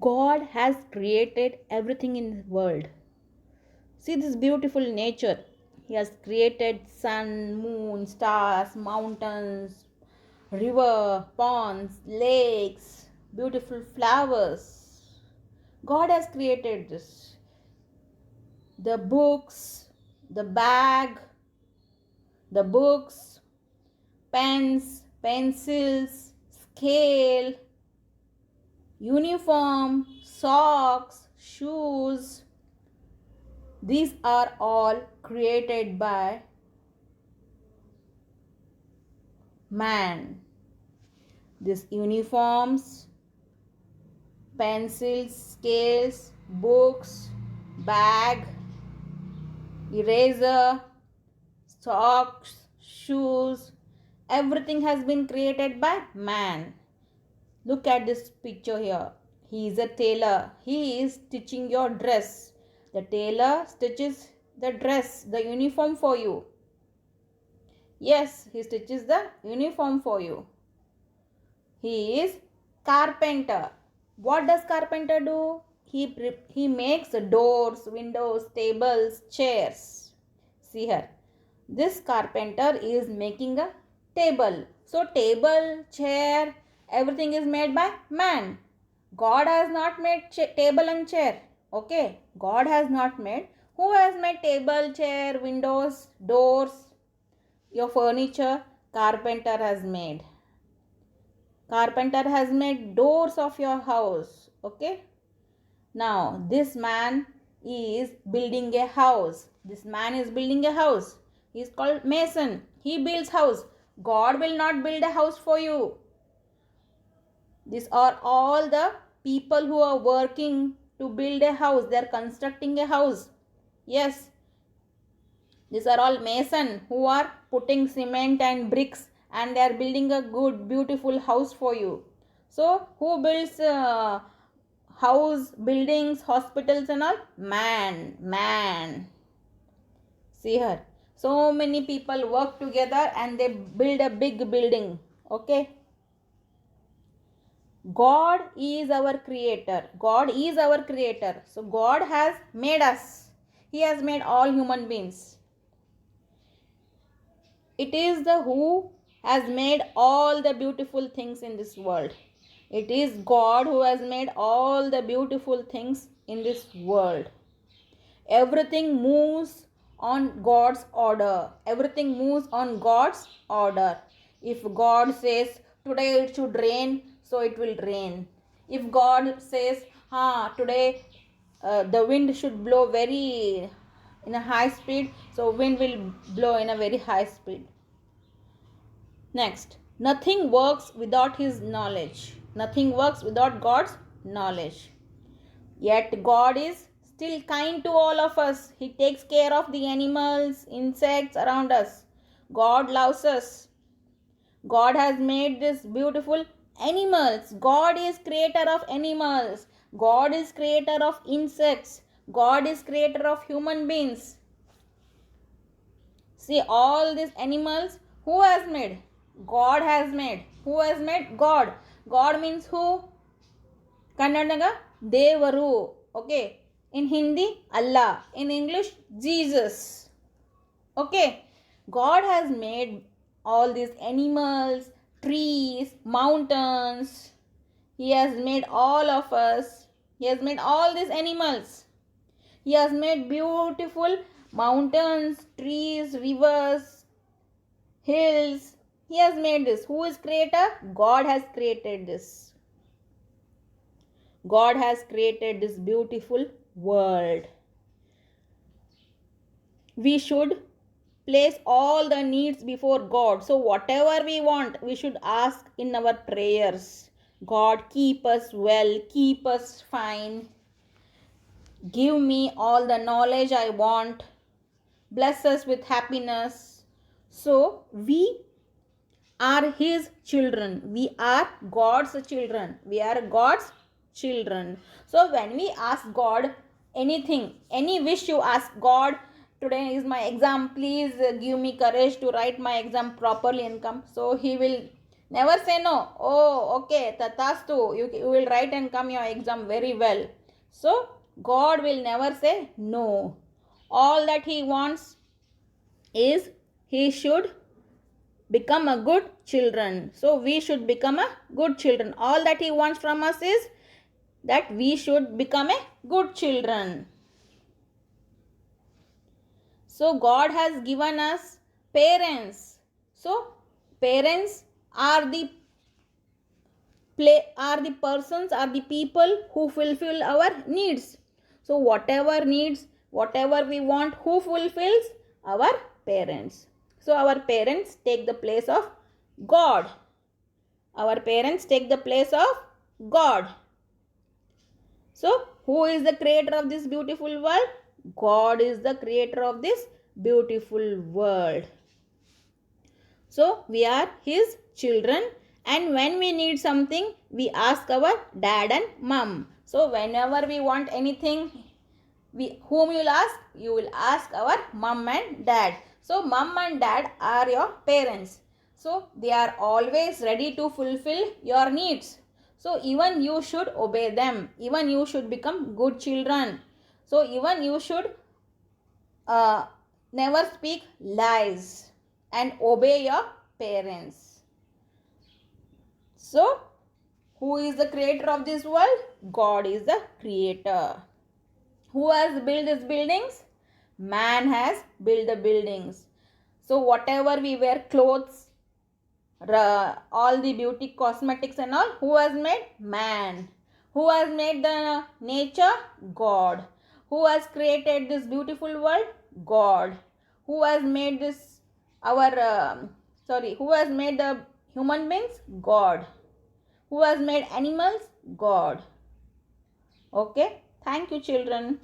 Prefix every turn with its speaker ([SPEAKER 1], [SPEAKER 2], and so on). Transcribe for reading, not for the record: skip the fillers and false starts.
[SPEAKER 1] God has created everything in the world. See this beautiful nature. He has created sun, moon, stars, mountains, river, ponds, lakes, beautiful flowers. God has created this. The books, the bag, the books, pens, pencils, scale, uniform, socks, shoes. These are all created by man. These uniforms, pencils, scales, books, bag, eraser, socks, shoes, everything has been created by man. Look at this picture here. He is a tailor. He is stitching your dress. The tailor stitches the dress, the uniform for you. Yes, he stitches the uniform for you. He is carpenter. What does carpenter do? He makes doors, windows, tables, chairs. See here. This carpenter is making a table. So table, chair, everything is made by man. God has not made table and chair. Okay. God has not made. Who has made table, chair, windows, doors, your furniture? Carpenter has made. Carpenter has made doors of your house. Okay. Now this man is building a house. This man is building a house. He is called mason. He builds house. God will not build a house for you. These are all the people who are working to build a house. They are constructing a house. Yes. These are all mason who are putting cement and bricks and they are building a good beautiful house for you. So who builds house, buildings, hospitals and all? Man. See here. So many people work together and they build a big building. Okay. God is our creator. God is our creator. So God has made us. He has made all human beings. It is the who has made all the beautiful things in this world. It is God who has made all the beautiful things in this world. Everything moves on God's order. Everything moves on God's order. If God says today it should rain, so it will rain. If God says, today the wind should blow very in a high speed, so wind will blow in a very high speed. Next, nothing works without his knowledge. Nothing works without God's knowledge. Yet God is still kind to all of us. He takes care of the animals, insects around us. God loves us. God has made this beautiful animals. God is creator of animals. God is creator of insects. God is creator of human beings. See all these animals, who has made? God has made. Who has made? God. God means who? Kannadaga Devaru. Okay. In Hindi, Allah. In English, Jesus. Okay. God has made all these animals, trees, mountains. He has made all of us. He has made all these animals. He has made beautiful mountains, trees, rivers, hills. He has made this. Who is creator? God has created this. God has created this beautiful world. We should place all the needs before God. So whatever we want, we should ask in our prayers. God, keep us well, keep us fine. Give me all the knowledge I want. Bless us with happiness. So we are his children. We are God's children. We are God's children. So when we ask God anything, any wish you ask God, today is my exam, please give me courage to write my exam properly and come. So he will Never say no. Oh, okay, tatastu. You will write and come your exam very well. So God will never say no. All that He wants is He should become a good children. So we should become a good children. All that He wants from us is that we should become a good children. So God has given us parents. So parents are the persons, are the people who fulfill our needs. So whatever needs, whatever we want, who fulfills? Our parents. So our parents take the place of God. Our parents take the place of God. So who is the creator of this beautiful world? God is the creator of this beautiful world. So we are His children, and when we need something, we ask our dad and mom. So whenever we want anything, whom you will ask? You will ask our mom and dad. So mom and dad are your parents. So they are always ready to fulfill your needs. So even you should obey them. Even you should become good children. So even you should uh, never speak lies and obey your parents. So who is the creator of this world? God is the creator. Who has built these buildings? Man has built the buildings. So whatever we wear, clothes, all the beauty cosmetics and all, who has made? Man. Who has made the nature? God. Who has created this beautiful world? God. Who has made this who has made the human beings? God. Who has made animals? God. Okay. Thank you, children.